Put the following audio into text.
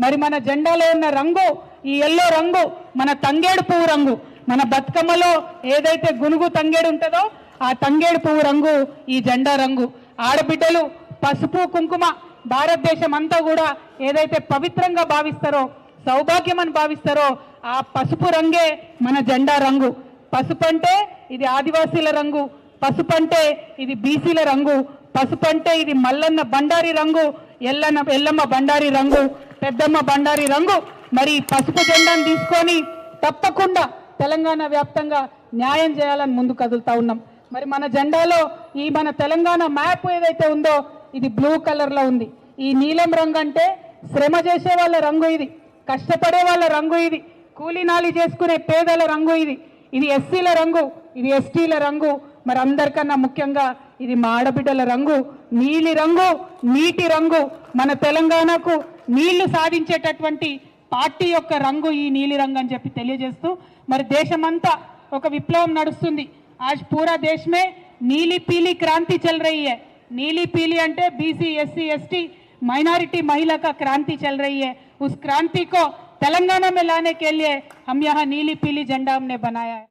మరి మన జెండాలో ఉన్న రంగు ఈ ఎల్లో రంగు మన తంగేడు పువ్వు రంగు. మన బతుకమ్మలో ఏదైతే గునుగు తంగేడు ఉంటుందో ఆ తంగేడు పువ్వు రంగు ఈ జెండా రంగు. ఆడబిడ్డలు పసుపు కుంకుమ భారతదేశం అంతా కూడా ఏదైతే పవిత్రంగా భావిస్తారో, సౌభాగ్యం అని భావిస్తారో ఆ పసుపు రంగే మన జెండా రంగు. పసుపు అంటే ఇది ఆదివాసీల రంగు, పసుపు అంటే ఇది బీసీల రంగు, పసుపు అంటే ఇది మల్లన్న బండారి రంగు, ఎల్లమ్మ బండారి రంగు, పెద్దమ్మ బండారి రంగు. మరి పసుపు జెండాను తీసుకొని తప్పకుండా తెలంగాణ వ్యాప్తంగా న్యాయం చేయాలని ముందు కదులుతా ఉన్నాం. మరి మన జెండాలో ఈ మన తెలంగాణ మ్యాప్ ఏదైతే ఉందో ఇది బ్లూ కలర్లో ఉంది. ఈ నీలం రంగు అంటే శ్రమ చేసే వాళ్ళ రంగు, ఇది కష్టపడే వాళ్ళ రంగు, ఇది కూలీనాలి చేసుకునే పేదల రంగు, ఇది ఎస్సీల రంగు, ఇది ఎస్టీల రంగు. మరి అందరికన్నా ముఖ్యంగా ఇది మా ఆడబిడ్డల రంగు, నీలి రంగు, నీటి రంగు. మన తెలంగాణకు నీళ్లు సాధించేటటువంటి పార్టీ యొక్క రంగు ఈ నీలి రంగు అని చెప్పి తెలియజేస్తూ మరి దేశమంతా ఒక విప్లవం నడుస్తుంది. आज पूरा देश में नीली पीली क्रांति चल रही है. नीली पीली अंटे बीसी एससी एसटी माइनॉरिटी महिला का क्रांति चल रही है. उस क्रांति को तेलंगाना में लाने के लिए हम यहाँ नीली पीली झंडा हमने बनाया है.